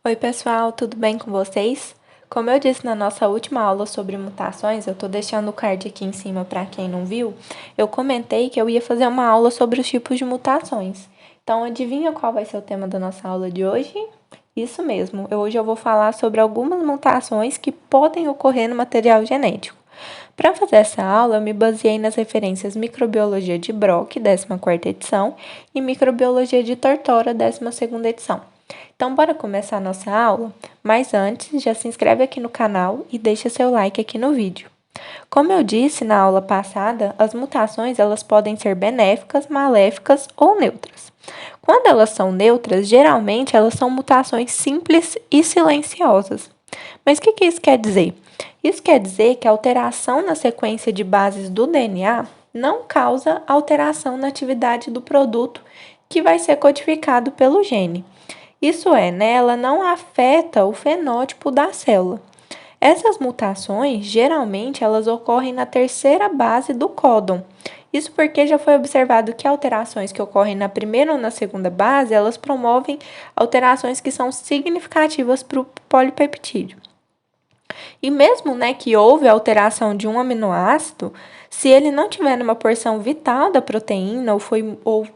Oi pessoal, tudo bem com vocês? Como eu disse na nossa última aula sobre mutações, eu tô deixando o card aqui em cima para quem não viu, eu comentei que eu ia fazer uma aula sobre os tipos de mutações. Então adivinha qual vai ser o tema da nossa aula de hoje? Isso mesmo, hoje eu vou falar sobre algumas mutações que podem ocorrer no material genético. Para fazer essa aula, eu me baseei nas referências Microbiologia de Brock, 14ª edição, e Microbiologia de Tortora, 12ª edição. Então, bora começar a nossa aula? Mas antes, já se inscreve aqui no canal e deixa seu like aqui no vídeo. Como eu disse na aula passada, as mutações elas podem ser benéficas, maléficas ou neutras. Quando elas são neutras, geralmente elas são mutações simples e silenciosas. Mas o que isso quer dizer? Isso quer dizer que a alteração na sequência de bases do DNA não causa alteração na atividade do produto que vai ser codificado pelo gene. Isso é, né, ela não afeta o fenótipo da célula. Essas mutações, geralmente, elas ocorrem na terceira base do códon. Isso porque já foi observado que alterações que ocorrem na primeira ou na segunda base, elas promovem alterações que são significativas para o polipeptídeo. E mesmo, né, que houve alteração de um aminoácido, se ele não tiver uma porção vital da proteína ou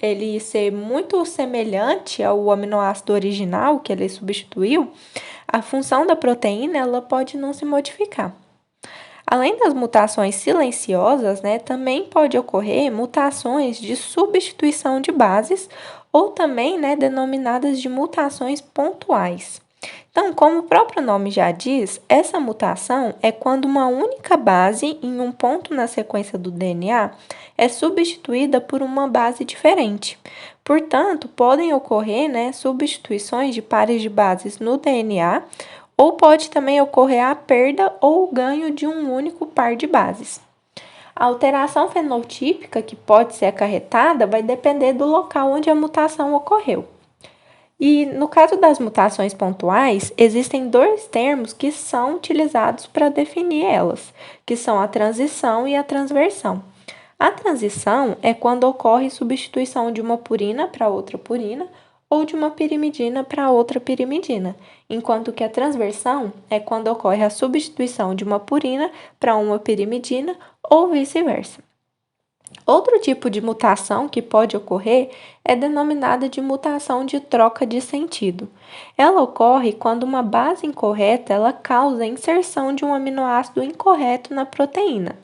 ele ser muito semelhante ao aminoácido original que ele substituiu, a função da proteína ela pode não se modificar. Além das mutações silenciosas, né, também pode ocorrer mutações de substituição de bases ou também, né, denominadas de mutações pontuais. Então, como o próprio nome já diz, essa mutação é quando uma única base em um ponto na sequência do DNA é substituída por uma base diferente. Portanto, podem ocorrer, né, substituições de pares de bases no DNA, ou pode também ocorrer a perda ou o ganho de um único par de bases. A alteração fenotípica que pode ser acarretada vai depender do local onde a mutação ocorreu. E no caso das mutações pontuais, existem dois termos que são utilizados para definir elas, que são a transição e a transversão. A transição é quando ocorre substituição de uma purina para outra purina ou de uma pirimidina para outra pirimidina, enquanto que a transversão é quando ocorre a substituição de uma purina para uma pirimidina ou vice-versa. Outro tipo de mutação que pode ocorrer é denominada de mutação de troca de sentido. Ela ocorre quando uma base incorreta ela causa a inserção de um aminoácido incorreto na proteína.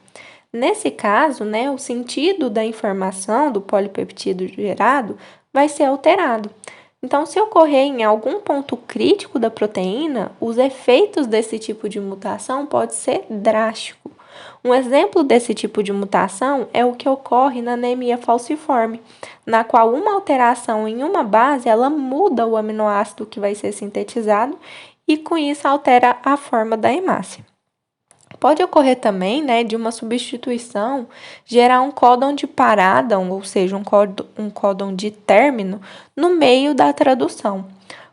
Nesse caso, né, o sentido da informação do polipeptídeo gerado vai ser alterado. Então, se ocorrer em algum ponto crítico da proteína, os efeitos desse tipo de mutação pode ser drástico. Um exemplo desse tipo de mutação é o que ocorre na anemia falciforme, na qual uma alteração em uma base ela muda o aminoácido que vai ser sintetizado e com isso altera a forma da hemácia. Pode ocorrer também, né, de uma substituição gerar um códon de parada, ou seja, um códon de término, no meio da tradução.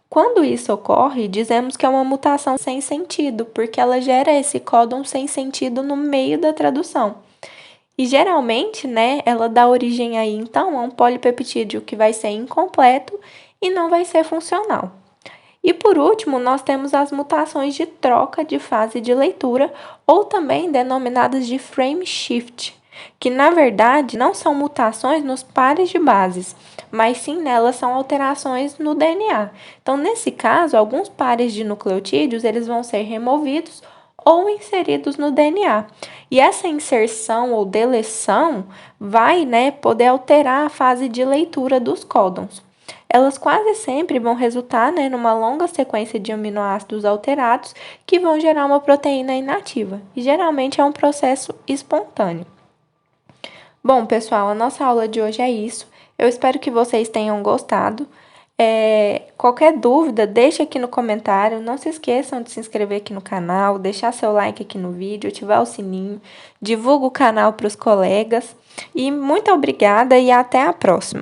Quando isso ocorre, dizemos que é uma mutação sem sentido, porque ela gera esse códon sem sentido no meio da tradução. E geralmente, né, ela dá origem aí então a um polipeptídeo que vai ser incompleto e não vai ser funcional. E por último, nós temos as mutações de troca de fase de leitura, ou também denominadas de frame shift, que na verdade não são mutações nos pares de bases, mas sim nelas são alterações no DNA. Então, nesse caso, alguns pares de nucleotídeos eles vão ser removidos ou inseridos no DNA. E essa inserção ou deleção vai, né, poder alterar a fase de leitura dos códons. Elas quase sempre vão resultar, né, numa longa sequência de aminoácidos alterados que vão gerar uma proteína inativa. E geralmente é um processo espontâneo. Bom, pessoal, a nossa aula de hoje é isso. Eu espero que vocês tenham gostado. Qualquer dúvida, deixe aqui no comentário. Não se esqueçam de se inscrever aqui no canal, deixar seu like aqui no vídeo, ativar o sininho, divulga o canal para os colegas. E muito obrigada e até a próxima!